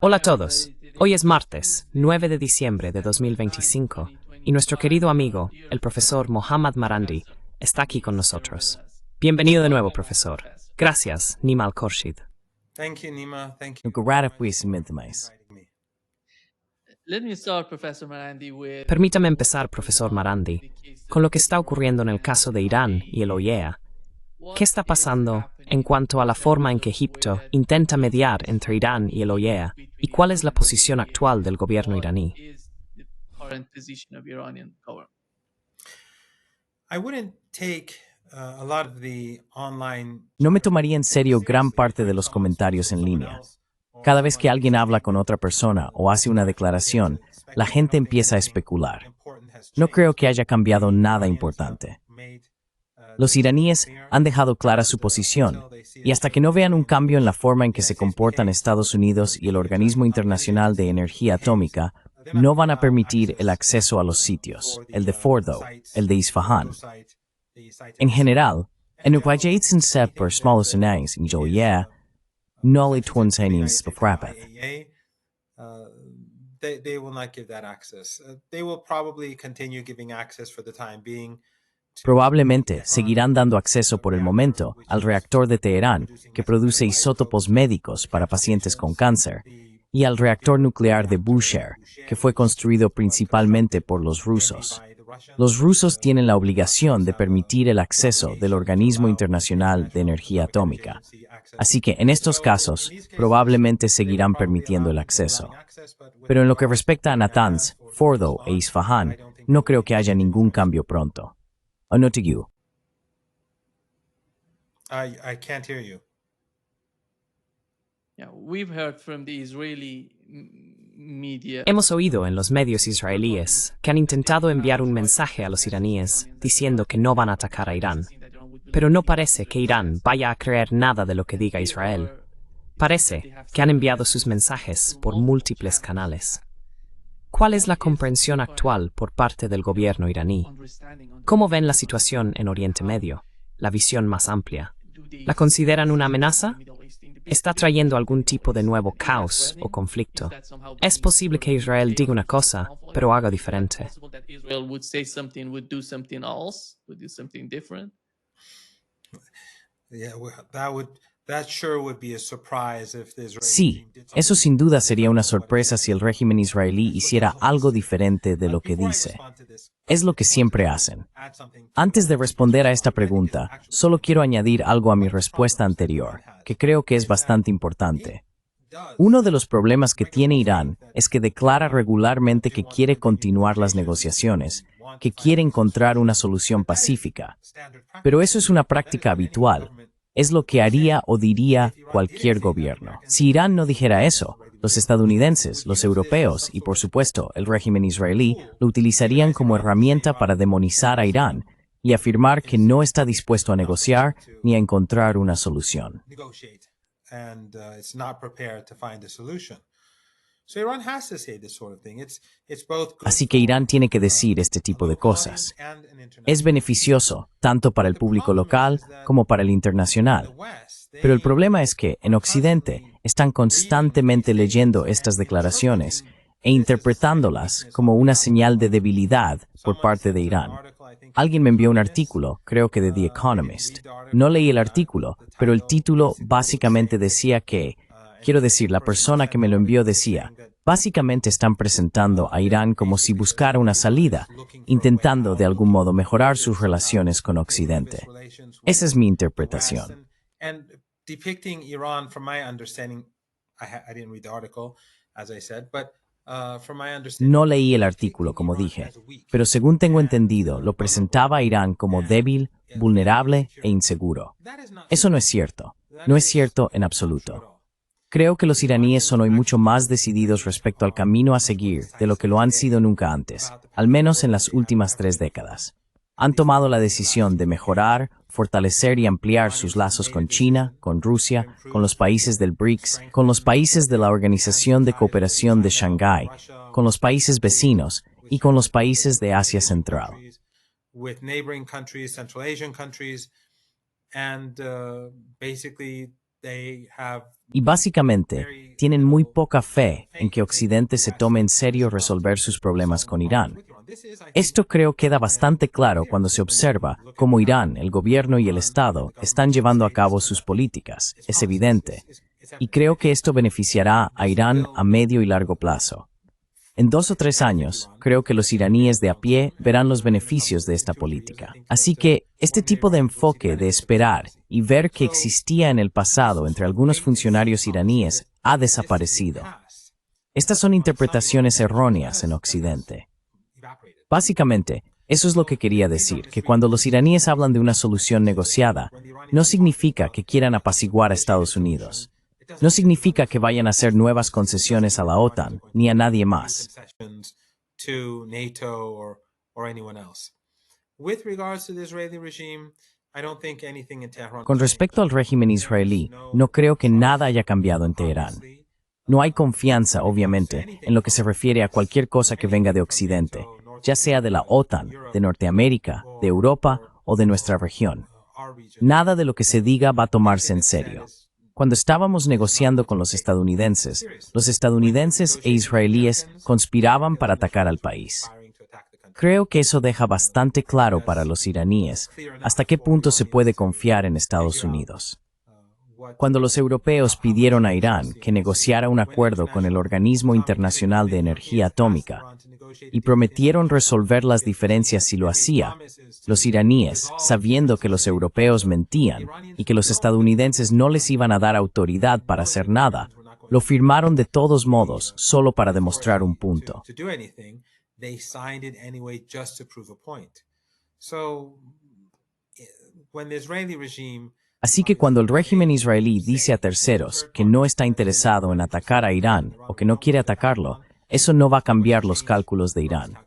Hola a todos. Hoy es martes, 9 de diciembre de 2025, y nuestro querido amigo, el profesor Mohammad Marandi, está aquí con nosotros. Bienvenido de nuevo, profesor. Gracias, Nima Al-Khorshid. Thank you, Nima. Thank you Agradecimiento for mais. inviting me. Let me start, Professor Marandi, with Permítame empezar, profesor Marandi, con lo que está ocurriendo en el caso de Irán y el OIEA. ¿Qué está pasando en cuanto a la forma en que Egipto intenta mediar entre Irán y el OIEA? ¿Y cuál es la posición actual del gobierno iraní? I wouldn't take a lot of the online. No me tomaría en serio gran parte de los comentarios en línea. Cada vez que alguien habla con otra persona o hace una declaración, la gente empieza a especular. No creo que haya cambiado nada importante. Los iraníes han dejado clara su posición, y hasta que no vean un cambio en la forma en que se comportan Estados Unidos y el Organismo Internacional de Energía Atómica, no van a permitir el acceso a los sitios, el de Fordo, el de Isfahan. En general, en Upayaitsin Sep per Small Sinais in Joya, no le Twinsainins befrapath. They will not give that access. They will probably continue giving access for the time being. Probablemente seguirán dando acceso por el momento al reactor de Teherán, que produce isótopos médicos para pacientes con cáncer, y al reactor nuclear de Bushehr, que fue construido principalmente por los rusos. Los rusos tienen la obligación de permitir el acceso del Organismo Internacional de Energía Atómica. Así que en estos casos, probablemente seguirán permitiendo el acceso. Pero en lo que respecta a Natanz, Fordo e Isfahan, no creo que haya ningún cambio pronto. ¿O no to you? I can't hear you. Yeah, we've heard from the Israeli media. Hemos oído en los medios israelíes que han intentado enviar un mensaje a los iraníes diciendo que no van a atacar a Irán. Pero no parece que Irán vaya a creer nada de lo que diga Israel. Parece que han enviado sus mensajes por múltiples canales. ¿Cuál es la comprensión actual por parte del gobierno iraní? ¿Cómo ven la situación en Oriente Medio? La visión más amplia. ¿La consideran una amenaza? ¿Está trayendo algún tipo de nuevo caos o conflicto? Es posible que Israel diga una cosa, pero haga diferente. Israel would say something, would do something else, would do something different. Yeah, that sure would be a surprise if the Israeli Sí, regime did eso something. sin duda sería una sorpresa si el régimen israelí hiciera algo diferente de lo que Before I dice. respond to this, Es lo que siempre hacen. add something to Antes de what responder a esta I think is pregunta, actually solo quiero añadir algo a mi respuesta anterior, que creo que es bastante importante. Uno de los problemas que tiene Irán es que declara regularmente que quiere continuar las negociaciones, que quiere encontrar una solución pacífica. Pero eso es una práctica habitual. Es lo que haría o diría cualquier gobierno. Si Irán no dijera eso, los estadounidenses, los europeos y, por supuesto, el régimen israelí lo utilizarían como herramienta para demonizar a Irán y afirmar que no está dispuesto a negociar ni a encontrar una solución. negotiate, and it's not prepared to find a solution. So Iran has to say this sort of thing. It's both good Así que Irán tiene que decir este tipo de cosas. and an international. Es beneficioso tanto para el público local como para el internacional. Pero el problema es que, en Occidente, están constantemente leyendo estas declaraciones e interpretándolas como una señal de debilidad por parte de Irán. Alguien me envió un artículo, creo que de The Economist. No leí el artículo, pero el título básicamente decía que, quiero decir, la persona que me lo envió decía, básicamente están presentando a Irán como si buscara una salida, intentando de algún modo mejorar sus relaciones con Occidente. Esa es mi interpretación. And depicting Iran, from my understanding, I didn't read the article, as I said, but from my understanding, No leí el artículo, como dije, pero según tengo entendido, lo presentaba a Irán como débil, vulnerable e inseguro. Eso no es cierto. No es cierto en absoluto. Creo que los iraníes son hoy mucho más decididos respecto al camino a seguir de lo que lo han sido nunca antes, al menos en las últimas 3 décadas. Han tomado la decisión de mejorar, fortalecer y ampliar sus lazos con China, con Rusia, con los países del BRICS, con los países de la Organización de Cooperación de Shanghái, con los países vecinos y con los países de Asia Central. with neighboring countries, Central Asian countries, and basically they have Y básicamente, tienen muy poca fe en que Occidente se tome en serio resolver sus problemas con Irán. Esto creo queda bastante claro cuando se observa cómo Irán, el gobierno y el Estado están llevando a cabo sus políticas. Es evidente. Y creo que esto beneficiará a Irán a medio y largo plazo. En 2 o 3 años, creo que los iraníes de a pie verán los beneficios de esta política. Así que, este tipo de enfoque de esperar y ver que existía en el pasado entre algunos funcionarios iraníes ha desaparecido. Estas son interpretaciones erróneas en Occidente. Básicamente, eso es lo que quería decir, que cuando los iraníes hablan de una solución negociada, no significa que quieran apaciguar a Estados Unidos. No significa que vayan a hacer nuevas concesiones a la OTAN, ni a nadie más. to NATO or anyone else. With regards to the Israeli regime, I don't think anything in Tehran. Con respecto al régimen israelí, no creo que nada haya cambiado en Teherán. No hay confianza, obviamente, en lo que se refiere a cualquier cosa que venga de Occidente, ya sea de la OTAN, de Norteamérica, de Europa o de nuestra región. Nada de lo que se diga va a tomarse en serio. Cuando estábamos negociando con los estadounidenses e israelíes conspiraban para atacar al país. Creo que eso deja bastante claro para los iraníes hasta qué punto se puede confiar en Estados Unidos. Cuando los europeos pidieron a Irán que negociara un acuerdo con el Organismo Internacional de Energía Atómica y prometieron resolver las diferencias si lo hacía, los iraníes, sabiendo que los europeos mentían y que los estadounidenses no les iban a dar autoridad para hacer nada, lo firmaron de todos modos solo para demostrar un punto. They signed it anyway just to prove a point. So, when the Israeli regime Así que cuando el régimen israelí dice a terceros que no está interesado en atacar a Irán o que no quiere atacarlo, eso no va a cambiar los cálculos de Irán.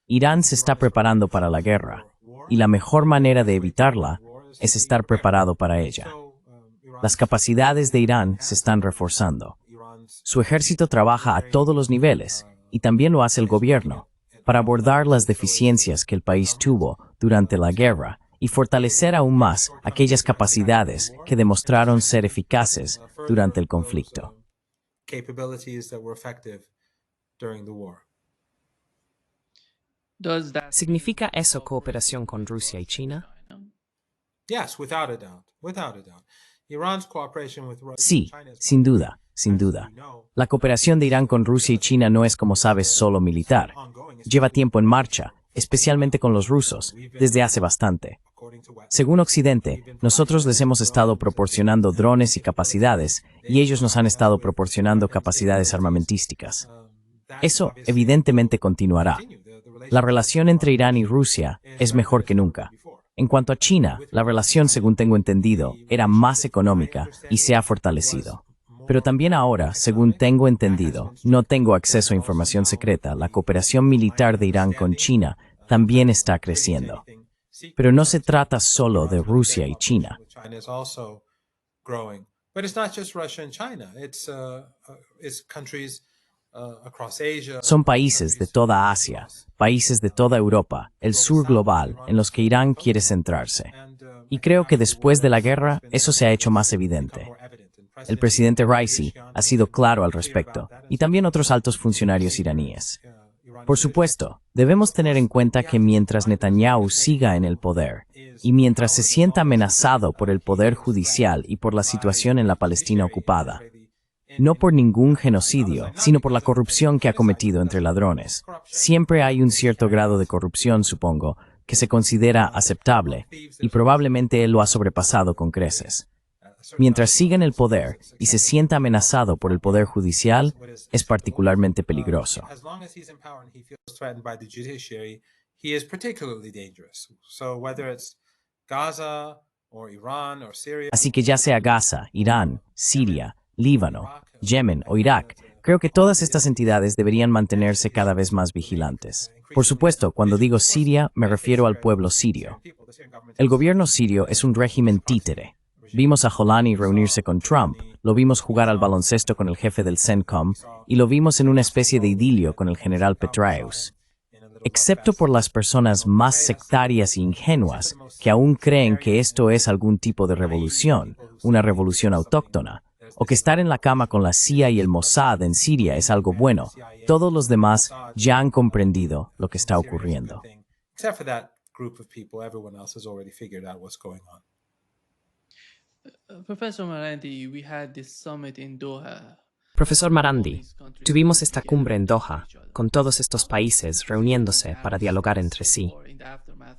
Irán se está preparando para la guerra, y la mejor manera de evitarla es estar preparado para ella. Las capacidades de Irán se están reforzando. Su ejército trabaja a todos los niveles, y también lo hace el gobierno, para abordar las deficiencias que el país tuvo durante la guerra y fortalecer aún más aquellas capacidades que demostraron ser eficaces durante el conflicto. ¿Significa eso cooperación con Rusia y China? Sí, sin duda, sin duda. La cooperación de Irán con Rusia y China no es, como sabes, solo militar. Lleva tiempo en marcha, especialmente con los rusos, desde hace bastante. Según Occidente, nosotros les hemos estado proporcionando drones y capacidades, y ellos nos han estado proporcionando capacidades armamentísticas. Eso, evidentemente, continuará. La relación entre Irán y Rusia es mejor que nunca. En cuanto a China, la relación, según tengo entendido, era más económica y se ha fortalecido. Pero también ahora, según tengo entendido, no tengo acceso a información secreta, la cooperación militar de Irán con China también está creciendo. Pero no se trata solo de Rusia y China. Son países de toda Asia, países de toda Europa, el sur global, en los que Irán quiere centrarse. Y creo que después de la guerra, eso se ha hecho más evidente. El presidente Raisi ha sido claro al respecto, y también otros altos funcionarios iraníes. Por supuesto, debemos tener en cuenta que mientras Netanyahu siga en el poder, y mientras se sienta amenazado por el poder judicial y por la situación en la Palestina ocupada, no por ningún genocidio, sino por la corrupción que ha cometido entre ladrones. Siempre hay un cierto grado de corrupción, supongo, que se considera aceptable, y probablemente él lo ha sobrepasado con creces. Mientras siga en el poder y se sienta amenazado por el poder judicial, es particularmente peligroso. Así que ya sea Gaza, Irán, Siria, Líbano, Yemen o Irak, creo que todas estas entidades deberían mantenerse cada vez más vigilantes. Por supuesto, cuando digo Siria, me refiero al pueblo sirio. El gobierno sirio es un régimen títere. Vimos a Jolani reunirse con Trump, lo vimos jugar al baloncesto con el jefe del CENTCOM y lo vimos en una especie de idilio con el general Petraeus. excepto por las personas más sectarias e ingenuas que aún creen que esto es algún tipo de revolución, una revolución autóctona, o que estar en la cama con la CIA y el Mossad en Siria es algo bueno. Todos los demás ya han comprendido lo que está ocurriendo. Except for that group of people, everyone else has already figured out what's going on. Professor Marandi, we had this summit in Doha. Profesor Marandi, tuvimos esta cumbre en Doha, con todos estos países reuniéndose para dialogar entre sí.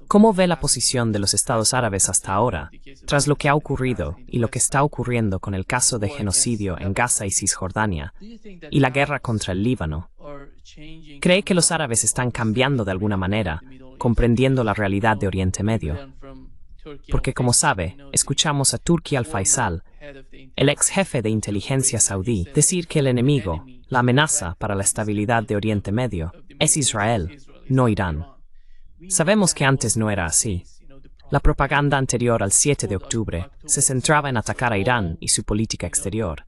¿Cómo ve la posición de los Estados árabes hasta ahora, tras lo que ha ocurrido y lo que está ocurriendo con el caso de genocidio en Gaza y Cisjordania, y la guerra contra el Líbano? ¿Cree que los árabes están cambiando de alguna manera, comprendiendo la realidad de Oriente Medio? Porque, como sabe, escuchamos a Turki al-Faisal, el ex jefe de inteligencia saudí, decir que el enemigo, la amenaza para la estabilidad de Oriente Medio, es Israel, no Irán. Sabemos que antes no era así. La propaganda anterior al 7 de octubre se centraba en atacar a Irán y su política exterior,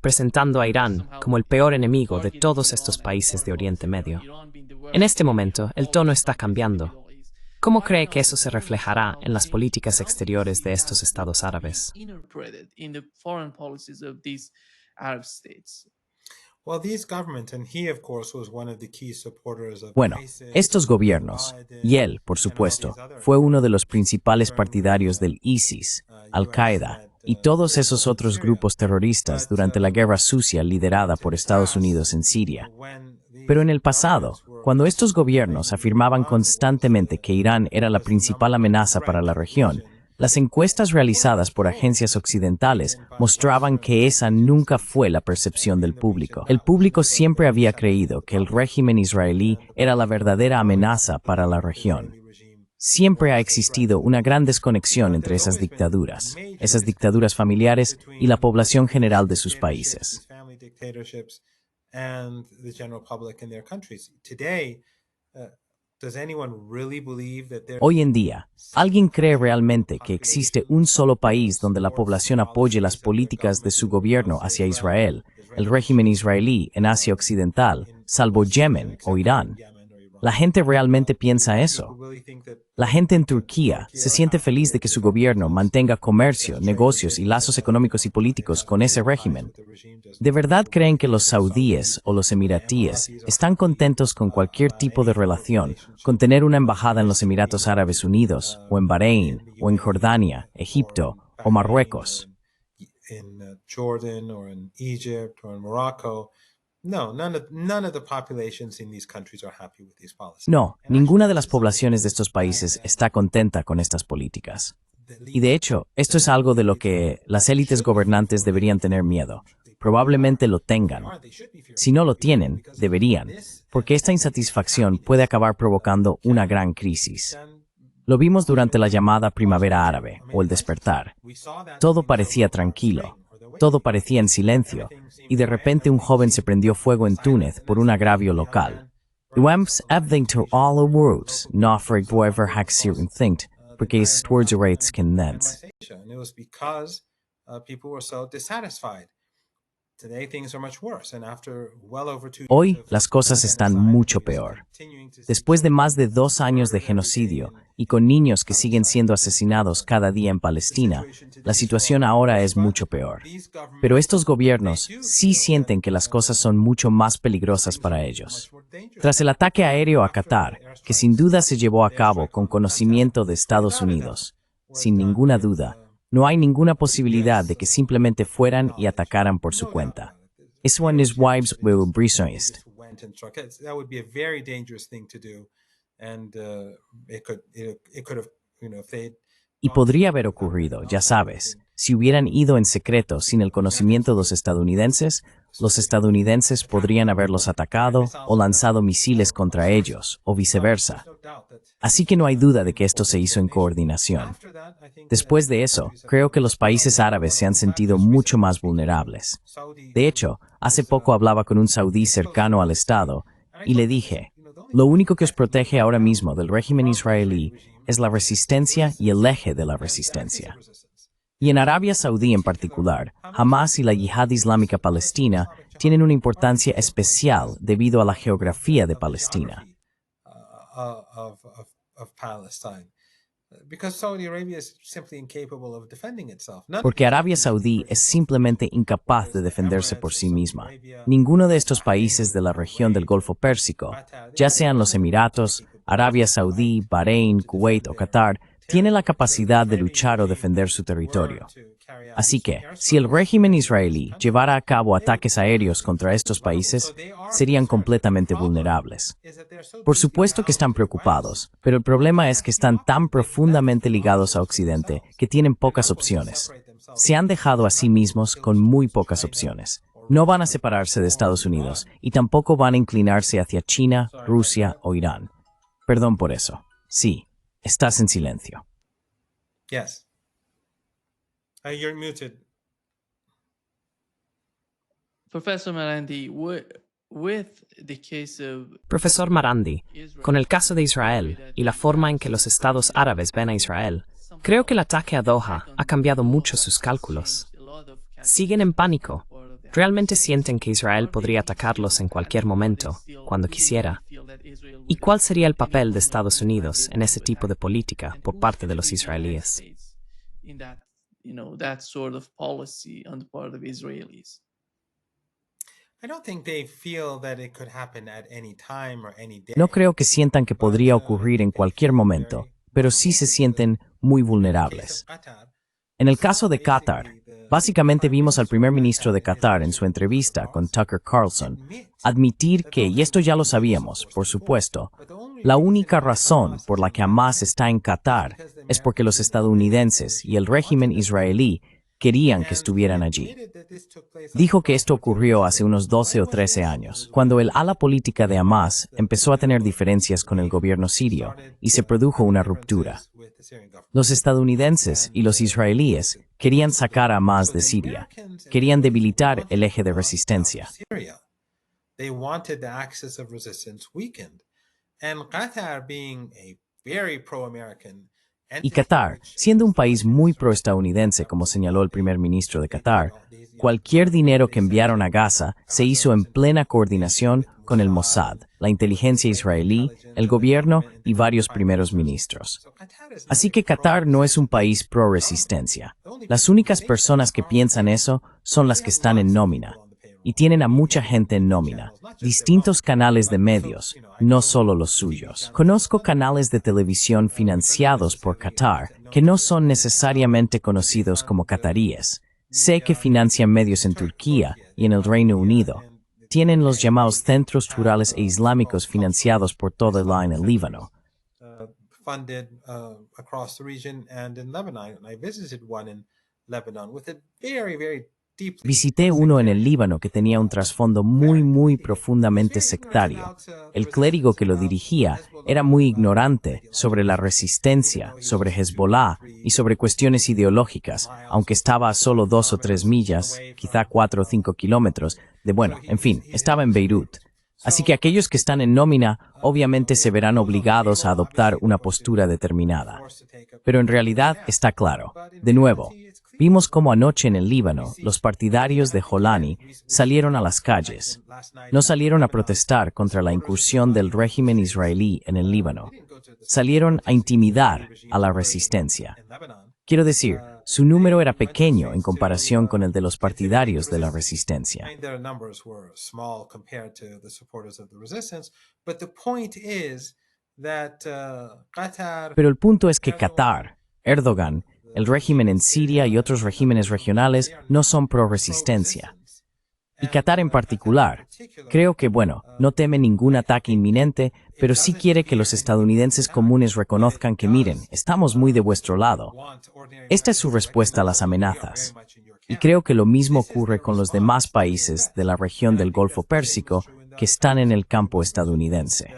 presentando a Irán como el peor enemigo de todos estos países de Oriente Medio. En este momento, el tono está cambiando. ¿Cómo cree que eso se reflejará en las políticas exteriores de estos estados árabes? Bueno, estos gobiernos, y él, por supuesto, fue uno de los principales partidarios del ISIS, Al-Qaeda y todos esos otros grupos terroristas durante la guerra sucia liderada por Estados Unidos en Siria. Pero en el pasado, cuando estos gobiernos afirmaban constantemente que Irán era la principal amenaza para la región, las encuestas realizadas por agencias occidentales mostraban que esa nunca fue la percepción del público. El público siempre había creído que el régimen israelí era la verdadera amenaza para la región. Siempre ha existido una gran desconexión entre esas dictaduras familiares y la población general de sus países. And the general public in their countries. Today, does anyone really believe that there... Hoy en día, ¿alguien cree realmente que existe un solo país donde la población apoye las políticas de su gobierno hacia Israel, el régimen israelí en Asia Occidental, salvo Yemen o Irán? ¿La gente realmente piensa eso? La gente en Turquía se siente feliz de que su gobierno mantenga comercio, negocios y lazos económicos y políticos con ese régimen. ¿De verdad creen que los saudíes o los emiratíes están contentos con cualquier tipo de relación, con tener una embajada en los Emiratos Árabes Unidos, o en Bahrein, o en Jordania, Egipto o Marruecos? In Jordan or in Egypt or in Morocco. No, none of the populations in these countries are happy with these policies. No, ninguna de las poblaciones de estos países está contenta con estas políticas. Y de hecho, esto es algo de lo que las élites gobernantes deberían tener miedo. Probablemente lo tengan. Si no lo tienen, deberían, porque esta insatisfacción puede acabar provocando una gran crisis. Lo vimos durante la llamada Primavera Árabe, o el despertar. Todo parecía tranquilo. Todo parecía en silencio, y de repente un joven se prendió fuego en Túnez por un agravio local. Dwems evdenkt alle words, nafrig boever hak sirin thinkt, porque es towards rates can nens. It was because people were so dissatisfied. Today things are much worse, and after well over 2 Hoy las cosas están mucho peor. Después de más de 2 años de genocidio y con niños que siguen siendo asesinados cada día en Palestina, la situación ahora es mucho peor. Pero estos gobiernos sí sienten que las cosas son mucho más peligrosas para ellos. Tras el ataque aéreo a Qatar, que sin duda se llevó a cabo con conocimiento de Estados Unidos, sin ninguna duda, no hay ninguna posibilidad de que simplemente fueran y atacaran por su cuenta. Eso en wives will brisonist. That would be a very dangerous thing to do, and it could have, if they. Y podría haber ocurrido, ya sabes, si hubieran ido en secreto sin el conocimiento de los estadounidenses podrían haberlos atacado o lanzado misiles contra ellos, o viceversa. Así que no hay duda de que esto se hizo en coordinación. Después de eso, creo que los países árabes se han sentido mucho más vulnerables. De hecho, hace poco hablaba con un saudí cercano al Estado y le dije, lo único que os protege ahora mismo del régimen israelí es la resistencia y el eje de la resistencia. Y en Arabia Saudí en particular, Hamas y la Yihad Islámica Palestina tienen una importancia especial debido a la geografía de Palestina. of Palestine. Because Saudi Arabia is simply incapable of defending itself. Porque Arabia Saudí es simplemente incapaz de defenderse por sí misma. Ninguno de estos países de la región del Golfo Pérsico, ya sean los Emiratos, Arabia Saudí, Bahrein, Kuwait o Qatar, tiene la capacidad de luchar o defender su territorio. Así que, si el régimen israelí llevara a cabo ataques aéreos contra estos países, serían completamente vulnerables. Por supuesto que están preocupados, pero el problema es que están tan profundamente ligados a Occidente que tienen pocas opciones. Se han dejado a sí mismos con muy pocas opciones. No van a separarse de Estados Unidos y tampoco van a inclinarse hacia China, Rusia o Irán. Perdón por eso. Sí, estás en silencio. Yes. You're muted. Professor Marandi, with the case of Profesor Marandi, con el caso de Israel y la forma en que los estados árabes ven a Israel, creo que el ataque a Doha ha cambiado mucho sus cálculos. Siguen en pánico. Realmente sienten que Israel podría atacarlos en cualquier momento, cuando quisiera. ¿Y cuál sería el papel de Estados Unidos en ese tipo de política por parte de los israelíes? That sort of policy on the part of Israelis. I don't think they feel that it could happen at any time or any day. No creo que sientan que podría ocurrir en cualquier momento, pero sí se sienten muy vulnerables. En el caso de Qatar, básicamente vimos al primer ministro de Qatar en su entrevista con Tucker Carlson admitir que, y esto ya lo sabíamos, por supuesto, la única razón por la que Hamas está en Qatar es porque los estadounidenses y el régimen israelí querían que estuvieran allí. Dijo que esto ocurrió hace unos 12 o 13 años, cuando el ala política de Hamas empezó a tener diferencias con el gobierno sirio y se produjo una ruptura. Los estadounidenses y los israelíes querían sacar a Hamas de Siria, querían debilitar el eje de resistencia. They wanted the axis of resistance weakened. And Qatar, being a very pro-American Y Qatar, siendo un país muy proestadounidense, como señaló el primer ministro de Qatar, cualquier dinero que enviaron a Gaza se hizo en plena coordinación con el Mossad, la inteligencia israelí, el gobierno y varios primeros ministros. Así que Qatar no es un país pro-resistencia. Las únicas personas que piensan eso son las que están en nómina. Y tienen a mucha gente en nómina, distintos canales de medios, no solo los suyos. Conozco canales de televisión financiados por Qatar que no son necesariamente conocidos como qataríes. Sé que financian medios en Turquía y en el Reino Unido. Tienen los llamados centros rurales e islámicos financiados por toda en el Líbano. Funded across the region and in Lebanon. And I visited one in Lebanon with a very Visité uno en el Líbano que tenía un trasfondo muy profundamente sectario. El clérigo que lo dirigía era muy ignorante sobre la resistencia, sobre Hezbollah y sobre cuestiones ideológicas, aunque estaba a solo 2 o 3 millas, quizá 4 o 5 kilómetros, estaba en Beirut. Así que aquellos que están en nómina obviamente se verán obligados a adoptar una postura determinada. Pero en realidad está claro. De nuevo, vimos cómo anoche en el Líbano los partidarios de Jolani salieron a las calles. No salieron a protestar contra la incursión del régimen israelí en el Líbano. Salieron a intimidar a la resistencia. Quiero decir, su número era pequeño en comparación con el de los partidarios de la resistencia. Pero el punto es que Qatar, Erdogan, el régimen en Siria y otros regímenes regionales no son pro-resistencia. Y Qatar en particular, creo que, no teme ningún ataque inminente, pero sí quiere que los estadounidenses comunes reconozcan que miren, estamos muy de vuestro lado. Esta es su respuesta a las amenazas. Y creo que lo mismo ocurre con los demás países de la región del Golfo Pérsico que están en el campo estadounidense.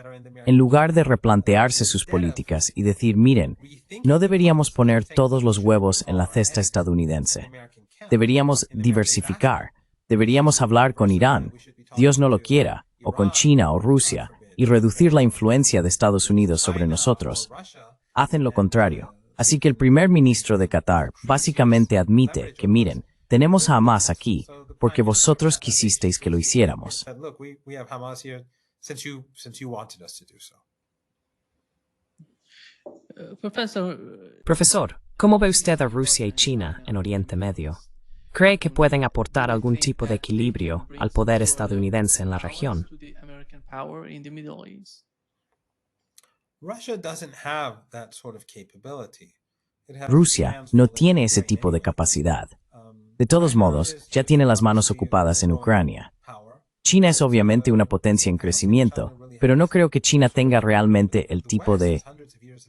En lugar de replantearse sus políticas y decir, miren, no deberíamos poner todos los huevos en la cesta estadounidense. Deberíamos diversificar. Deberíamos hablar con Irán, Dios no lo quiera, o con China o Rusia, y reducir la influencia de Estados Unidos sobre nosotros. Hacen lo contrario. Así que el primer ministro de Qatar básicamente admite que, miren, tenemos a Hamas aquí porque vosotros quisisteis que lo hiciéramos. Professor, Profesor, ¿cómo ve usted a Rusia y China en Oriente Medio? ¿Cree que pueden aportar algún tipo de equilibrio al poder estadounidense en la región? to the American power in the Middle East. Russia doesn't have that sort of capability. It has Rusia hands no full in tiene ese Ukraine. tipo de capacidad. Um, De todos China modos, is ya tiene las manos ocupadas en growing Ucrania. power. China es obviamente una potencia en crecimiento, pero no creo que China tenga realmente el tipo de...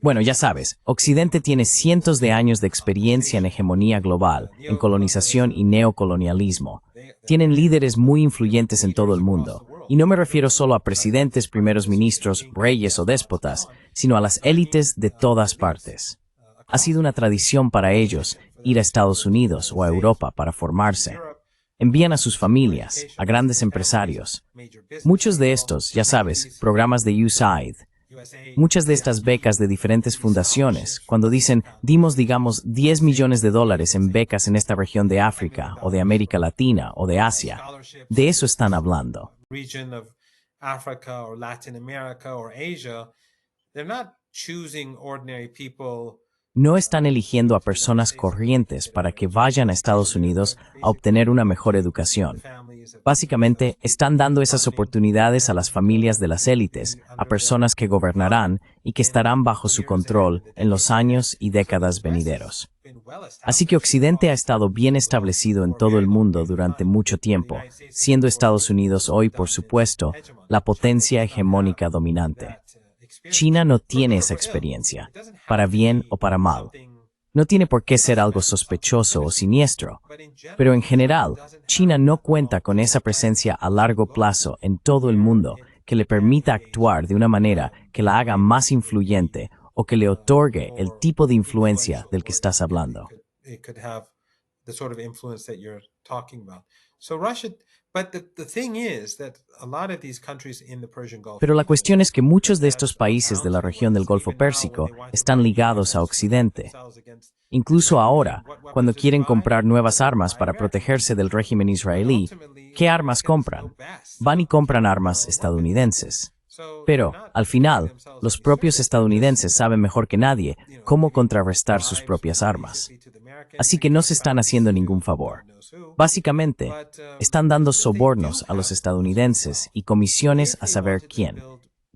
Bueno, ya sabes, Occidente tiene cientos de años de experiencia en hegemonía global, en colonización y neocolonialismo. Tienen líderes muy influyentes en todo el mundo, y no me refiero solo a presidentes, primeros ministros, reyes o déspotas, sino a las élites de todas partes. Ha sido una tradición para ellos ir a Estados Unidos o a Europa para formarse. Envían a sus familias, a grandes empresarios. Muchos de estos, ya sabes, programas de USAID, muchas de estas becas de diferentes fundaciones, cuando dicen, dimos, digamos, $10 millones en becas en esta región de África, o de América Latina, o de Asia, de eso están hablando. Region of Africa or Latin America or Asia, they're not choosing ordinary people. No están eligiendo a personas corrientes para que vayan a Estados Unidos a obtener una mejor educación. Básicamente, están dando esas oportunidades a las familias de las élites, a personas que gobernarán y que estarán bajo su control en los años y décadas venideros. Así que Occidente ha estado bien establecido en todo el mundo durante mucho tiempo, siendo Estados Unidos hoy, por supuesto, la potencia hegemónica dominante. China no tiene esa experiencia, para bien o para mal. No tiene por qué ser algo sospechoso o siniestro, pero en general, China no cuenta con esa presencia a largo plazo en todo el mundo que le permita actuar de una manera que la haga más influyente o que le otorgue el tipo de influencia del que estás hablando. It could have the sort of influence that you're talking about. So Russia, but the thing is that a lot of these countries in the Persian Gulf. Pero la cuestión es que muchos de estos países de la región del Golfo Pérsico están ligados a Occidente. Incluso ahora, cuando quieren comprar nuevas armas para protegerse del régimen israelí, ¿qué armas compran? Van y compran armas estadounidenses. Pero, al final, los propios estadounidenses saben mejor que nadie cómo contrarrestar sus propias armas. Así que no se están haciendo ningún favor. Básicamente, están dando sobornos a los estadounidenses y comisiones a saber quién.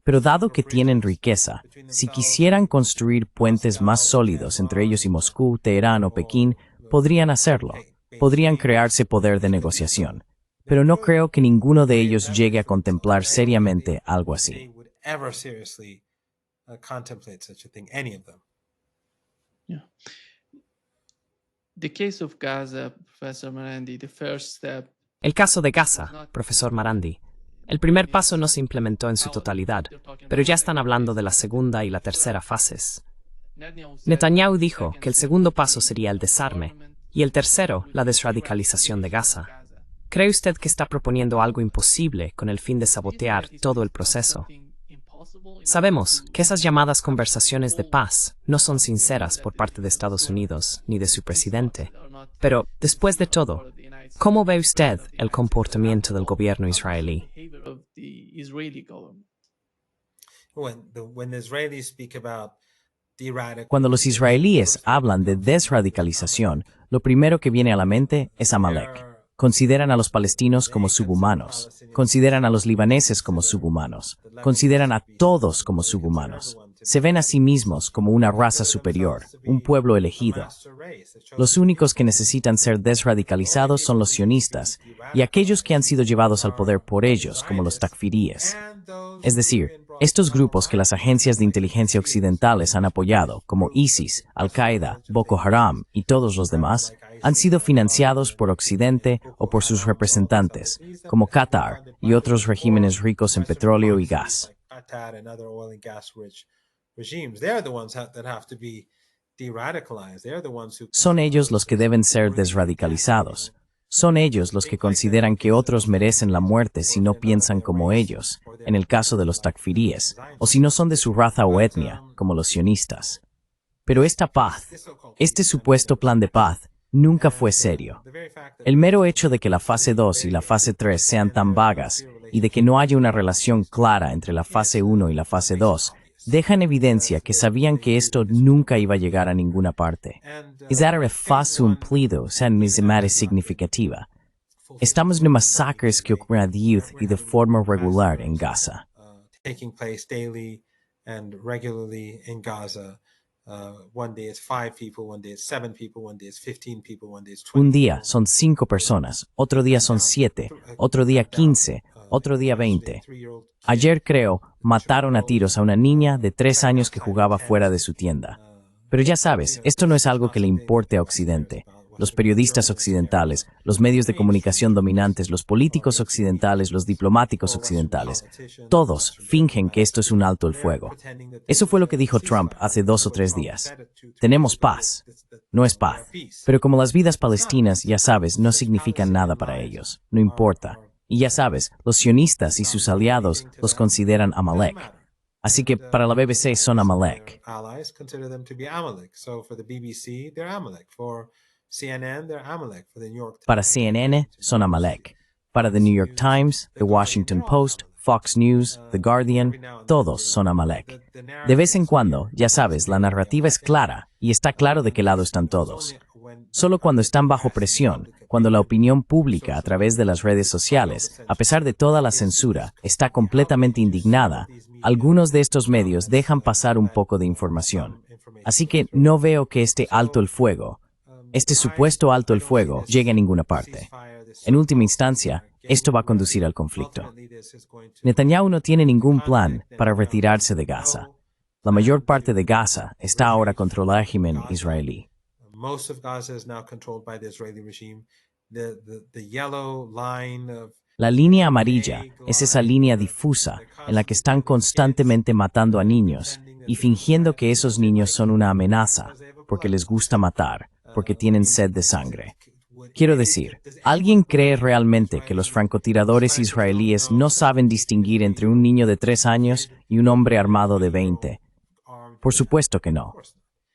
Pero dado que tienen riqueza, si quisieran construir puentes más sólidos entre ellos y Moscú, Teherán o Pekín, podrían hacerlo. Podrían crearse poder de negociación. Pero no creo que ninguno de ellos llegue a contemplar seriamente algo así. Yeah. The case of Gaza, Professor Marandi, the first step. El caso de Gaza, profesor Marandi. El primer paso no se implementó en su totalidad, pero ya están hablando de la segunda y la tercera fases. Netanyahu dijo que el segundo paso sería el desarme y el tercero, la desradicalización de Gaza. ¿Cree usted que está proponiendo algo imposible con el fin de sabotear todo el proceso? Sabemos que esas llamadas conversaciones de paz no son sinceras por parte de Estados Unidos ni de su presidente. Pero, después de todo, ¿cómo ve usted el comportamiento del gobierno israelí? Cuando los israelíes hablan de desradicalización, lo primero que viene a la mente es Amalek. Consideran a los palestinos como subhumanos. Consideran a los libaneses como subhumanos. Consideran a todos como subhumanos. Se ven a sí mismos como una raza superior, un pueblo elegido. Los únicos que necesitan ser desradicalizados son los sionistas y aquellos que han sido llevados al poder por ellos, como los takfiríes. Es decir, estos grupos que las agencias de inteligencia occidentales han apoyado, como ISIS, Al-Qaeda, Boko Haram y todos los demás, han sido financiados por Occidente o por sus representantes, como Qatar y otros regímenes ricos en petróleo y gas. Son ellos los que deben ser desradicalizados. Son ellos los que consideran que otros merecen la muerte si no piensan como ellos, en el caso de los takfiríes, o si no son de su raza o etnia, como los sionistas. Pero esta paz, este supuesto plan de paz, nunca fue serio. El mero hecho de que la fase 2 y la fase 3 sean tan vagas y de que no haya una relación clara entre la fase 1 y la fase 2 dejan evidencia que sabían que esto nunca iba a llegar a ninguna parte. Esa refaz un plido sanizimare significativa. Estamos en masacres que ocurren y de forma regular en Gaza. Taking place daily and regularly in Gaza. One day it's 5 people, one day it's 7 people, one day it's 15 people, one day it's 20. Un día son 5 personas, otro día son 7, otro día 15, otro día 20. Ayer, creo, mataron a tiros a una niña de 3 años que jugaba fuera de su tienda. Pero ya sabes, esto no es algo que le importe a Occidente. Los periodistas occidentales, los medios de comunicación dominantes, los políticos occidentales, los diplomáticos occidentales, todos fingen que esto es un alto el fuego. Eso fue lo que dijo Trump hace 2 o 3 días. Tenemos paz. No es paz. Pero como las vidas palestinas, ya sabes, no significan nada para ellos. No importa. Y ya sabes, los sionistas y sus aliados los consideran Amalek. Así que para la BBC son Amalek. Para CNN son Amalek. Para The New York Times, The Washington Post, Fox News, The Guardian, todos son Amalek. De vez en cuando, ya sabes, la narrativa es clara y está claro de qué lado están todos. Solo cuando están bajo presión, cuando la opinión pública a través de las redes sociales, a pesar de toda la censura, está completamente indignada, algunos de estos medios dejan pasar un poco de información. Así que no veo que este alto el fuego, este supuesto alto el fuego, llegue a ninguna parte. En última instancia, esto va a conducir al conflicto. Netanyahu no tiene ningún plan para retirarse de Gaza. La mayor parte de Gaza está ahora contra el régimen israelí. Most of Gaza is now controlled by the Israeli regime. The yellow line of La línea amarilla es esa línea difusa en la que están constantemente matando a niños y fingiendo que esos niños son una amenaza porque les gusta matar, porque tienen sed de sangre. Quiero decir, ¿alguien cree realmente que los francotiradores israelíes no saben distinguir entre un niño de 3 años y un hombre armado de 20? Por supuesto que no.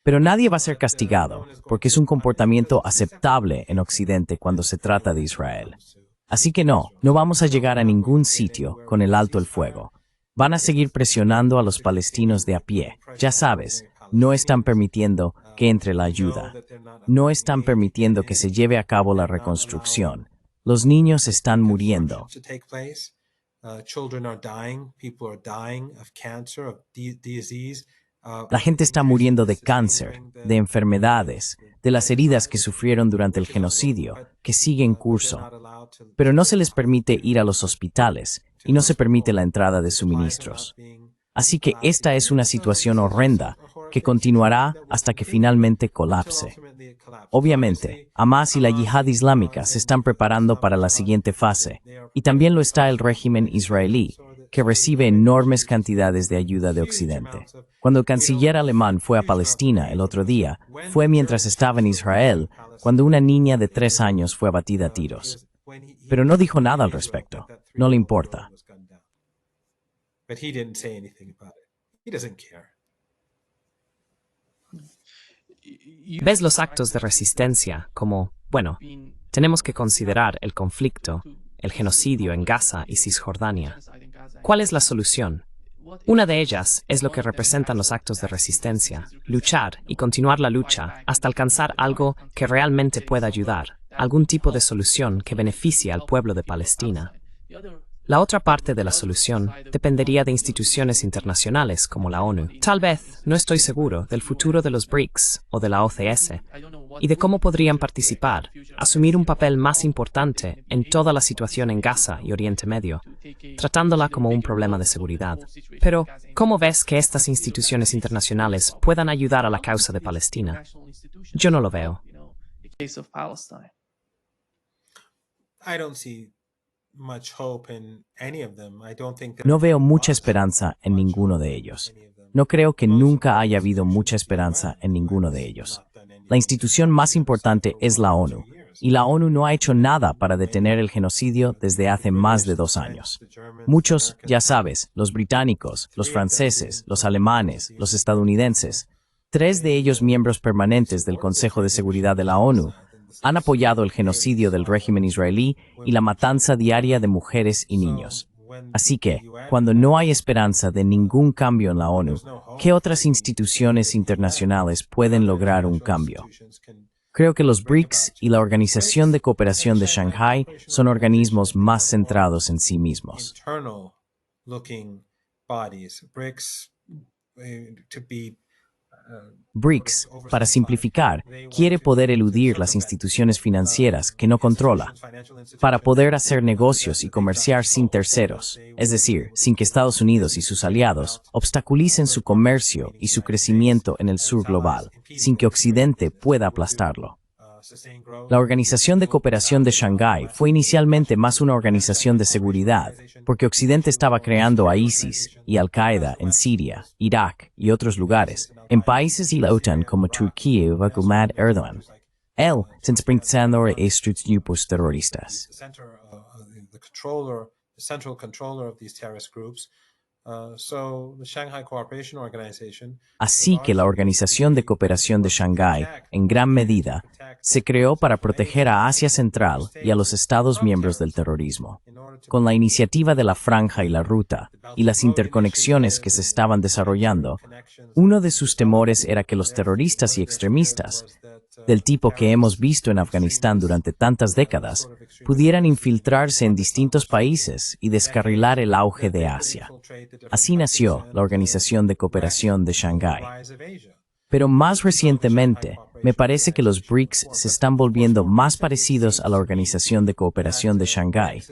Pero nadie va a ser castigado, porque es un comportamiento aceptable en Occidente cuando se trata de Israel. Así que no vamos a llegar a ningún sitio con el alto el fuego. Van a seguir presionando a los palestinos de a pie. Ya sabes, no están permitiendo que entre la ayuda. No están permitiendo que se lleve a cabo la reconstrucción. Los niños están muriendo. La gente está muriendo de cáncer, de enfermedades, de las heridas que sufrieron durante el genocidio, que sigue en curso. Pero no se les permite ir a los hospitales y no se permite la entrada de suministros. Así que esta es una situación horrenda que continuará hasta que finalmente colapse. Obviamente, Hamás y la Yihad Islámica se están preparando para la siguiente fase, y también lo está el régimen israelí, que recibe enormes cantidades de ayuda de Occidente. Cuando el canciller alemán fue a Palestina el otro día, fue mientras estaba en Israel, cuando una niña de 3 años fue abatida a tiros. Pero no dijo nada al respecto. No le importa. ¿Ves los actos de resistencia como, bueno, tenemos que considerar el conflicto, el genocidio en Gaza y Cisjordania? ¿Cuál es la solución? Una de ellas es lo que representan los actos de resistencia, luchar y continuar la lucha hasta alcanzar algo que realmente pueda ayudar, algún tipo de solución que beneficie al pueblo de Palestina. La otra parte de la solución dependería de instituciones internacionales como la ONU. Tal vez, no estoy seguro, del futuro de los BRICS o de la OCS y de cómo podrían participar, asumir un papel más importante en toda la situación en Gaza y Oriente Medio, tratándola como un problema de seguridad. Pero, ¿cómo ves que estas instituciones internacionales puedan ayudar a la causa de Palestina? Yo no lo veo. No veo mucha esperanza en ninguno de ellos. No creo que nunca haya habido mucha esperanza en ninguno de ellos. La institución más importante es la ONU, y la ONU no ha hecho nada para detener el genocidio desde hace más de 2 años. Muchos, ya sabes, los británicos, los franceses, los alemanes, los estadounidenses, 3 de ellos miembros permanentes del Consejo de Seguridad de la ONU, han apoyado el genocidio del régimen israelí y la matanza diaria de mujeres y niños. Así que, cuando no hay esperanza de ningún cambio en la ONU, ¿qué otras instituciones internacionales pueden lograr un cambio? Creo que los BRICS y la Organización de Cooperación de Shanghái son organismos más centrados en sí mismos. BRICS, para simplificar, quiere poder eludir las instituciones financieras que no controla, para poder hacer negocios y comerciar sin terceros, es decir, sin que Estados Unidos y sus aliados obstaculicen su comercio y su crecimiento en el sur global, sin que Occidente pueda aplastarlo. La Organización de Cooperación de Shanghái fue inicialmente más una organización de seguridad, porque Occidente estaba creando a ISIS y Al-Qaeda en Siria, Irak y otros lugares, en países de la OTAN como Turquía y Vladimir Erdogan. Él se inspirando en estos grupos terroristas. Así que la Organización de Cooperación de Shanghái, en gran medida, se creó para proteger a Asia Central y a los Estados miembros del terrorismo. Con la iniciativa de la Franja y la Ruta y las interconexiones que se estaban desarrollando, uno de sus temores era que los terroristas y extremistas, del tipo que hemos visto en Afganistán durante tantas décadas, pudieran infiltrarse en distintos países y descarrilar el auge de Asia. Así nació la Organización de Cooperación de Shanghái. Pero más recientemente, me parece que los BRICS se están volviendo más parecidos a la Organización de Cooperación de Shanghái,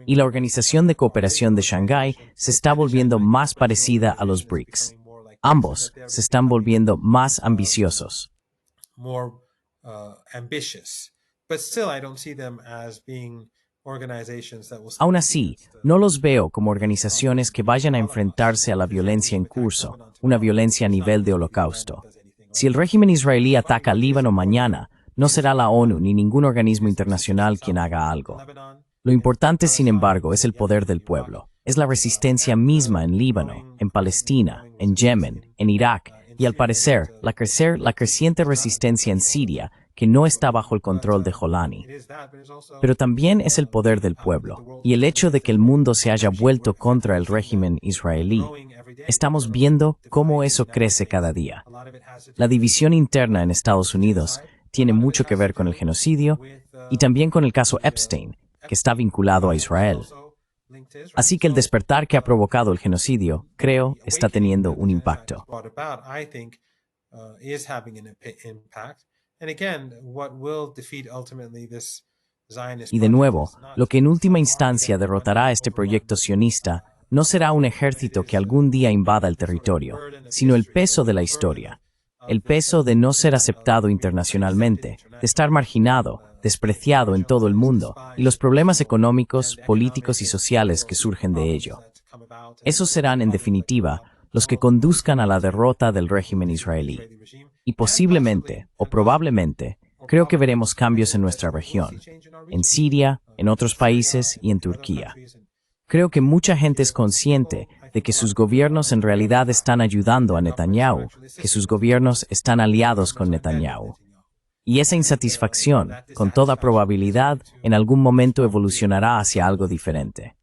y la Organización de Cooperación de Shanghái se está volviendo más parecida a los BRICS. Ambos se están volviendo más ambiciosos. Aún así, no los veo como organizaciones que vayan a enfrentarse a la violencia en curso, una violencia a nivel de holocausto. Si el régimen israelí ataca al Líbano mañana, no será la ONU ni ningún organismo internacional quien haga algo. Lo importante, sin embargo, es el poder del pueblo. Es la resistencia misma en Líbano, en Palestina, en Yemen, en Irak y, al parecer, la creciente resistencia en Siria, que no está bajo el control de Jolani. Pero también es el poder del pueblo, y el hecho de que el mundo se haya vuelto contra el régimen israelí. Estamos viendo cómo eso crece cada día. La división interna en Estados Unidos tiene mucho que ver con el genocidio y también con el caso Epstein, que está vinculado a Israel. Así que el despertar que ha provocado el genocidio, creo, está teniendo un impacto. Y de nuevo, lo que en última instancia derrotará este proyecto sionista no será un ejército que algún día invada el territorio, sino el peso de la historia, el peso de no ser aceptado internacionalmente, de estar marginado, despreciado en todo el mundo, y los problemas económicos, políticos y sociales que surgen de ello. Esos serán, en definitiva, los que conduzcan a la derrota del régimen israelí. Y posiblemente, o probablemente, creo que veremos cambios en nuestra región, en Siria, en otros países y en Turquía. Creo que mucha gente es consciente de que sus gobiernos en realidad están ayudando a Netanyahu, que sus gobiernos están aliados con Netanyahu. Y esa insatisfacción, con toda probabilidad, en algún momento evolucionará hacia algo diferente.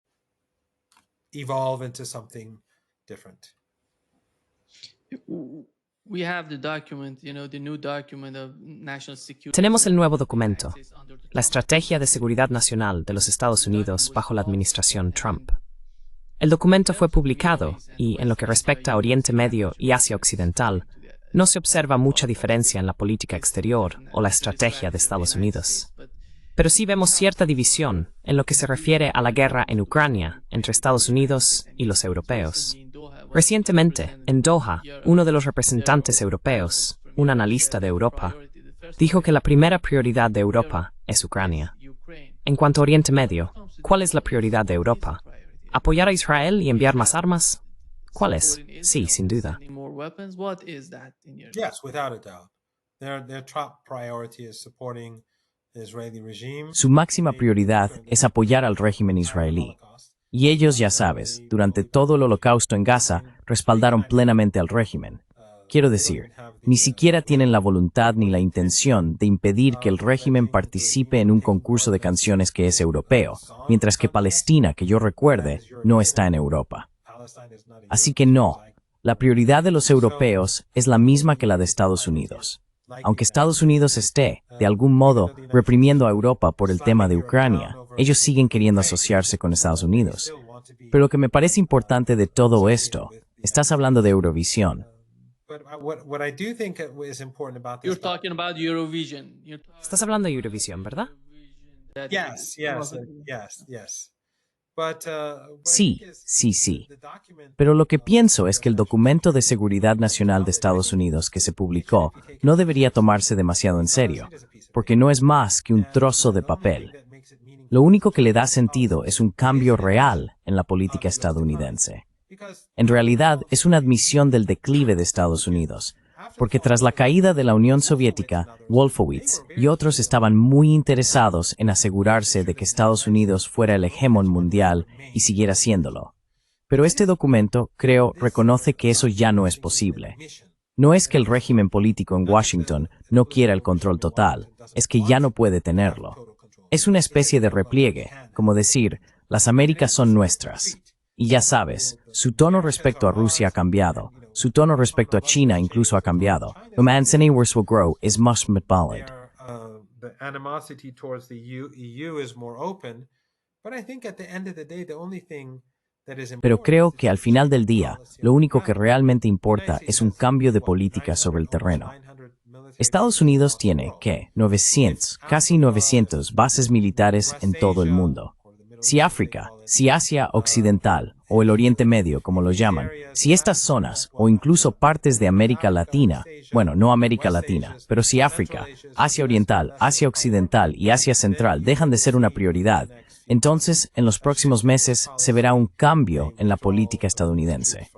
Tenemos el nuevo documento, la Estrategia de Seguridad Nacional de los Estados Unidos bajo la administración Trump. El documento fue publicado y, en lo que respecta a Oriente Medio y Asia Occidental, no se observa mucha diferencia en la política exterior o la estrategia de Estados Unidos. Pero sí vemos cierta división en lo que se refiere a la guerra en Ucrania entre Estados Unidos y los europeos. Recientemente, en Doha, uno de los representantes europeos, un analista de Europa, dijo que la primera prioridad de Europa es Ucrania. En cuanto a Oriente Medio, ¿cuál es la prioridad de Europa? ¿Apoyar a Israel y enviar más armas? ¿Cuál es? Sí, sin duda. Su máxima prioridad es apoyar al régimen israelí. Y ellos, ya sabes, durante todo el holocausto en Gaza, respaldaron plenamente al régimen. Quiero decir, ni siquiera tienen la voluntad ni la intención de impedir que el régimen participe en un concurso de canciones que es europeo, mientras que Palestina, que yo recuerde, no está en Europa. Así que no, la prioridad de los europeos es la misma que la de Estados Unidos. Aunque Estados Unidos esté, de algún modo, reprimiendo a Europa por el tema de Ucrania, ellos siguen queriendo asociarse con Estados Unidos. Pero lo que me parece importante de todo esto, estás hablando de Eurovisión. You're talking about Eurovision. Estás hablando de Eurovisión, ¿verdad? Sí. Pero lo que pienso es que el documento de seguridad nacional de Estados Unidos que se publicó no debería tomarse demasiado en serio, porque no es más que un trozo de papel. Lo único que le da sentido es un cambio real en la política estadounidense. En realidad, es una admisión del declive de Estados Unidos, porque tras la caída de la Unión Soviética, Wolfowitz y otros estaban muy interesados en asegurarse de que Estados Unidos fuera el hegemón mundial y siguiera siéndolo. Pero este documento, creo, reconoce que eso ya no es posible. No es que el régimen político en Washington no quiera el control total, es que ya no puede tenerlo. Es una especie de repliegue, como decir, las Américas son nuestras. Y ya sabes, su tono respecto a Rusia ha cambiado. Su tono respecto a China incluso ha cambiado. The man's will grow is much ballad. The animosity towards the EU is more open, but I think at the end of the day, the only thing that is Pero important creo is que al final del día, lo único que realmente importa es un cambio de política sobre el terreno. Estados Unidos tiene, ¿qué? 900, casi 900 bases militares en todo el mundo. Si África, si Asia Occidental, o el Oriente Medio, como lo llaman, si estas zonas, o incluso partes de América Latina, bueno, no América Latina, pero si África, Asia Oriental, Asia Occidental y Asia Central dejan de ser una prioridad, entonces, en los próximos meses, se verá un cambio en la política estadounidense.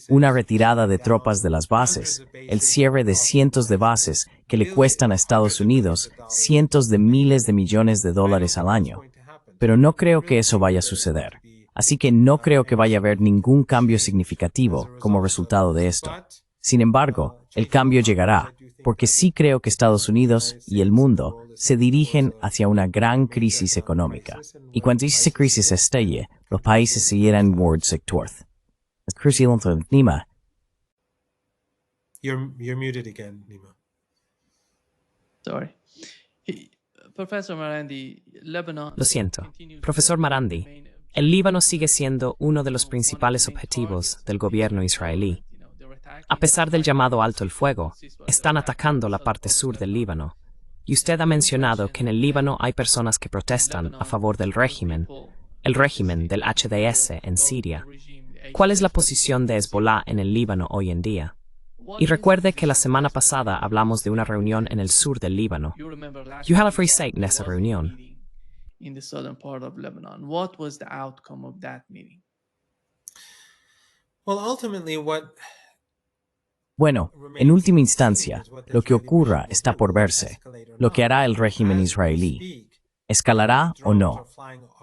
Una retirada de tropas de las bases, el cierre de cientos de bases que le cuestan a Estados Unidos cientos de miles de millones de dólares al año. Pero no creo que eso vaya a suceder. Así que no creo que vaya a haber ningún cambio significativo como resultado de esto. Sin embargo, el cambio llegará, porque sí creo que Estados Unidos y el mundo se dirigen hacia una gran crisis económica. Y cuando esa crisis estalle, los países seguirán World Sector. Nima. You're muted again, Nima. Sorry. Professor Marandi, Lebanon. Lo siento. Profesor Marandi, el Líbano sigue siendo uno de los principales objetivos del gobierno israelí. A pesar del llamado alto el fuego, están atacando la parte sur del Líbano. Y usted ha mencionado que en el Líbano hay personas que protestan a favor del régimen, el régimen del HDS en Siria. ¿Cuál es la posición de Hezbollah en el Líbano hoy en día? Y recuerde que la semana pasada hablamos de una reunión en el sur del Líbano. You had a free say en esa reunión. In the southern part of Lebanon. What was the outcome of that meeting? Well, ultimately, Bueno, en última instancia, lo que ocurra está por verse. Lo que hará el régimen israelí. ¿Escalará o no?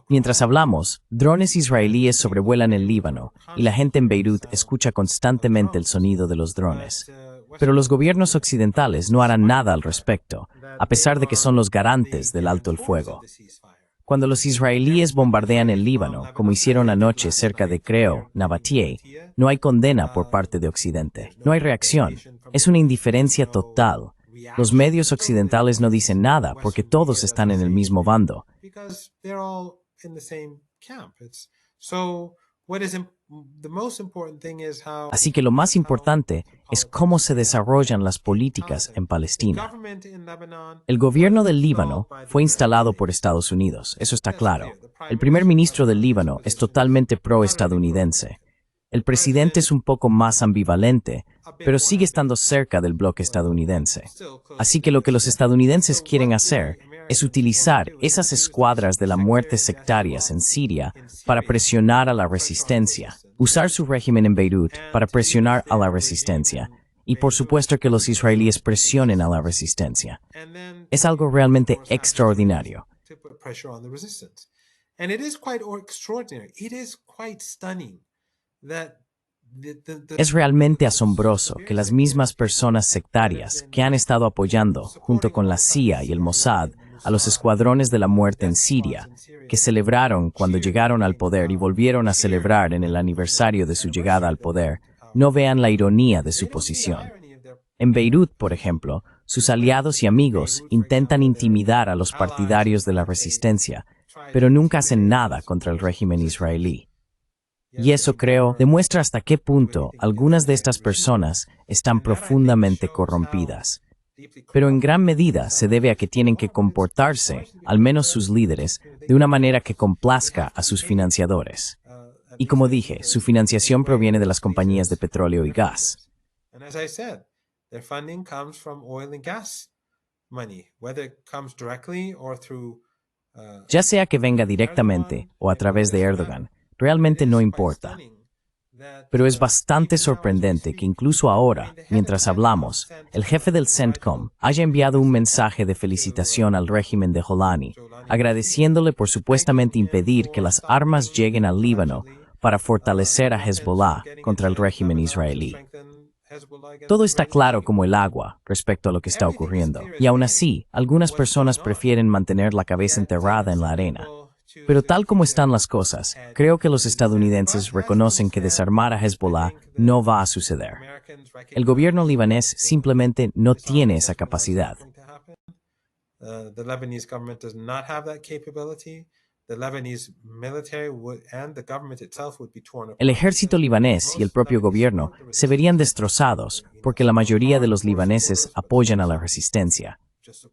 Mientras hablamos, drones israelíes sobrevuelan el Líbano y la gente en Beirut escucha constantemente el sonido de los drones. Pero los gobiernos occidentales no harán nada al respecto, a pesar de que son los garantes del alto el fuego. Cuando los israelíes bombardean el Líbano, como hicieron anoche cerca de Creo, Nabatie, no hay condena por parte de Occidente. No hay reacción. Es una indiferencia total. Los medios occidentales no dicen nada porque todos están en el mismo bando. Así que lo más importante es cómo se desarrollan las políticas en Palestina. El gobierno del Líbano fue instalado por Estados Unidos, eso está claro. El primer ministro del Líbano es totalmente pro-estadounidense. El presidente es un poco más ambivalente, pero sigue estando cerca del bloque estadounidense. Así que lo que los estadounidenses quieren hacer es utilizar esas escuadras de la muerte sectarias en Siria para presionar a la resistencia, usar su régimen en Beirut para presionar a la resistencia, y por supuesto que los israelíes presionen a la resistencia. Es algo realmente extraordinario. Es realmente asombroso que las mismas personas sectarias que han estado apoyando, junto con la CIA y el Mossad, a los escuadrones de la muerte en Siria, que celebraron cuando llegaron al poder y volvieron a celebrar en el aniversario de su llegada al poder, no vean la ironía de su posición. En Beirut, por ejemplo, sus aliados y amigos intentan intimidar a los partidarios de la resistencia, pero nunca hacen nada contra el régimen israelí. Y eso, creo, demuestra hasta qué punto algunas de estas personas están profundamente corrompidas. Pero en gran medida se debe a que tienen que comportarse, al menos sus líderes, de una manera que complazca a sus financiadores. Y como dije, su financiación proviene de las compañías de petróleo y gas. Their funding comes from oil and gas money, whether it comes directly or through Ya sea que venga directamente o a través de Erdogan, realmente no importa. Pero es bastante sorprendente que incluso ahora, mientras hablamos, el jefe del CENTCOM haya enviado un mensaje de felicitación al régimen de Jolani, agradeciéndole por supuestamente impedir que las armas lleguen al Líbano para fortalecer a Hezbollah contra el régimen israelí. Todo está claro como el agua respecto a lo que está ocurriendo, y aún así, algunas personas prefieren mantener la cabeza enterrada en la arena. Pero tal como están las cosas, creo que los estadounidenses reconocen que desarmar a Hezbollah no va a suceder. El gobierno libanés simplemente no tiene esa capacidad. The Lebanese government does not have that capability. The Lebanese military and the government itself would be torn apart. El ejército libanés y el propio gobierno se verían destrozados porque la mayoría de los libaneses apoyan a la resistencia.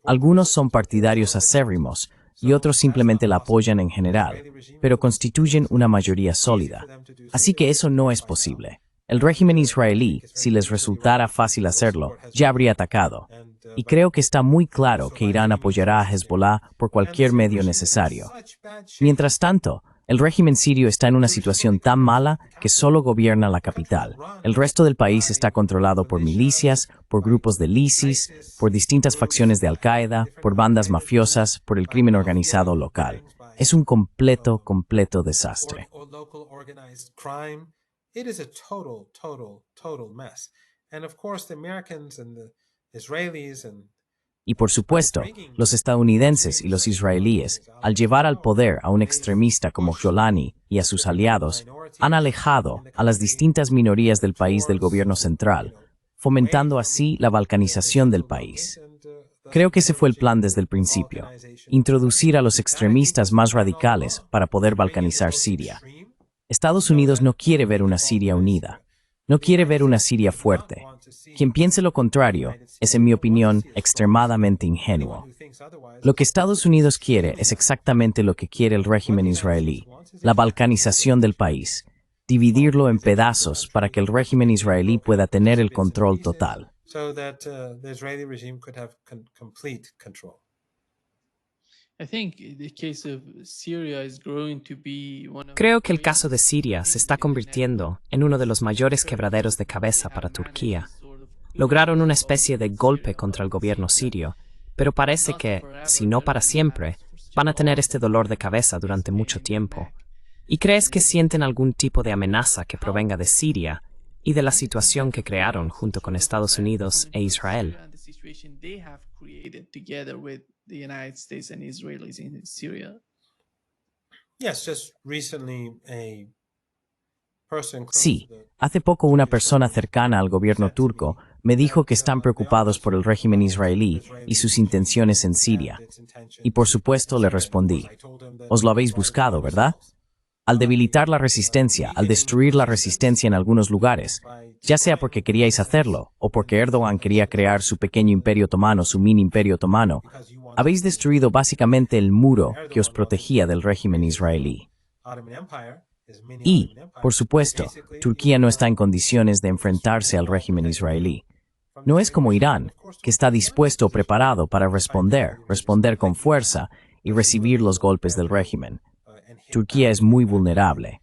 Algunos son partidarios acérrimos y otros simplemente la apoyan en general, pero constituyen una mayoría sólida. Así que eso no es posible. El régimen israelí, si les resultara fácil hacerlo, ya habría atacado. Y creo que está muy claro que Irán apoyará a Hezbollah por cualquier medio necesario. Mientras tanto, el régimen sirio está en una situación tan mala que solo gobierna la capital. El resto del país está controlado por milicias, por grupos del ISIS, por distintas facciones de Al-Qaeda, por bandas mafiosas, por el crimen organizado local. Es un completo desastre. It is a total mess. And of course, the Americans and the Israelis and Y por supuesto, los estadounidenses y los israelíes, al llevar al poder a un extremista como Jolani y a sus aliados, han alejado a las distintas minorías del país del gobierno central, fomentando así la balcanización del país. Creo que ese fue el plan desde el principio, introducir a los extremistas más radicales para poder balcanizar Siria. Estados Unidos no quiere ver una Siria unida. No quiere ver una Siria fuerte. Quien piense lo contrario es, en mi opinión, extremadamente ingenuo. Lo que Estados Unidos quiere es exactamente lo que quiere el régimen israelí, la balcanización del país, dividirlo en pedazos para que el régimen israelí pueda tener el control total. Creo que el caso de Siria se está convirtiendo en uno de los mayores quebraderos de cabeza para Turquía. Lograron una especie de golpe contra el gobierno sirio, pero parece que, si no para siempre, van a tener este dolor de cabeza durante mucho tiempo. ¿Y crees que sienten algún tipo de amenaza que provenga de Siria y de la situación que crearon junto con Estados Unidos e Israel? The United States and Israelis in Syria? Yes, just recently a person Sí, hace poco una persona cercana al gobierno turco me dijo que están preocupados por el régimen israelí y sus intenciones en Siria. Y por supuesto le respondí, os lo habéis buscado, ¿verdad? Al debilitar la resistencia, al destruir la resistencia en algunos lugares, ya sea porque queríais hacerlo o porque Erdogan quería crear su pequeño imperio otomano, su mini imperio otomano, habéis destruido básicamente el muro que os protegía del régimen israelí. Y, por supuesto, Turquía no está en condiciones de enfrentarse al régimen israelí. No es como Irán, que está dispuesto o preparado para responder con fuerza y recibir los golpes del régimen. Turquía es muy vulnerable.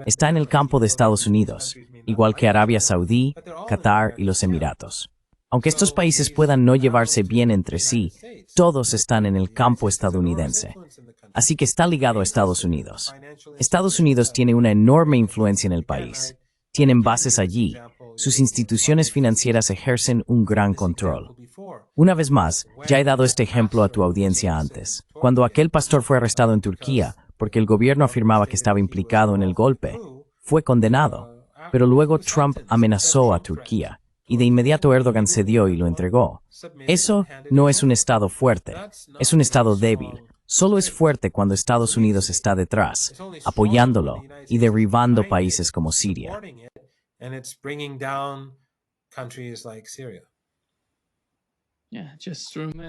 Está en el campo de Estados Unidos, igual que Arabia Saudí, Qatar y los Emiratos. Aunque estos países puedan no llevarse bien entre sí, todos están en el campo estadounidense. Así que está ligado a Estados Unidos. Estados Unidos tiene una enorme influencia en el país. Tienen bases allí. Sus instituciones financieras ejercen un gran control. Una vez más, ya he dado este ejemplo a tu audiencia antes. Cuando aquel pastor fue arrestado en Turquía, porque el gobierno afirmaba que estaba implicado en el golpe, fue condenado. Pero luego Trump amenazó a Turquía, y de inmediato Erdogan cedió y lo entregó. Eso no es un Estado fuerte, es un Estado débil. Solo es fuerte cuando Estados Unidos está detrás, apoyándolo y derribando países como Siria.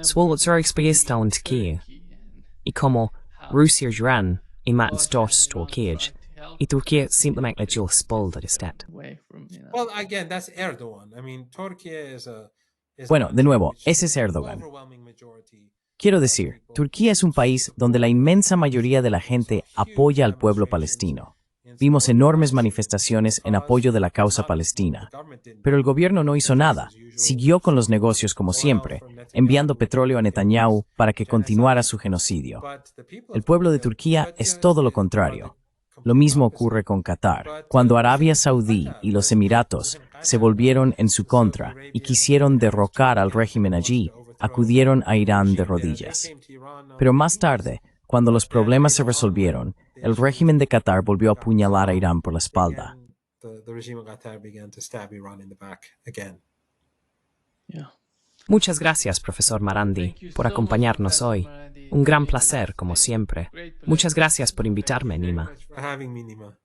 Swolotsorgsbegista und Turkey. Y como Rusia Iran i mat stort storkage, i Turkey simplemente la jul spolda istat. Well, again, that's Erdogan. I mean, Turkey is Bueno, de nuevo, ese es Erdogan. Quiero decir, Turquía es un país donde la inmensa mayoría de la gente apoya al pueblo palestino. Vimos enormes manifestaciones en apoyo de la causa palestina. Pero el gobierno no hizo nada, siguió con los negocios como siempre, enviando petróleo a Netanyahu para que continuara su genocidio. El pueblo de Turquía es todo lo contrario. Lo mismo ocurre con Qatar, cuando Arabia Saudí y los Emiratos se volvieron en su contra y quisieron derrocar al régimen allí, acudieron a Irán de rodillas. Pero más tarde, cuando los problemas se resolvieron, el régimen de Qatar volvió a apuñalar a Irán por la espalda. Muchas gracias, profesor Marandi, por acompañarnos hoy. Un gran placer, como siempre. Muchas gracias por invitarme, Nima. For having me, Nima.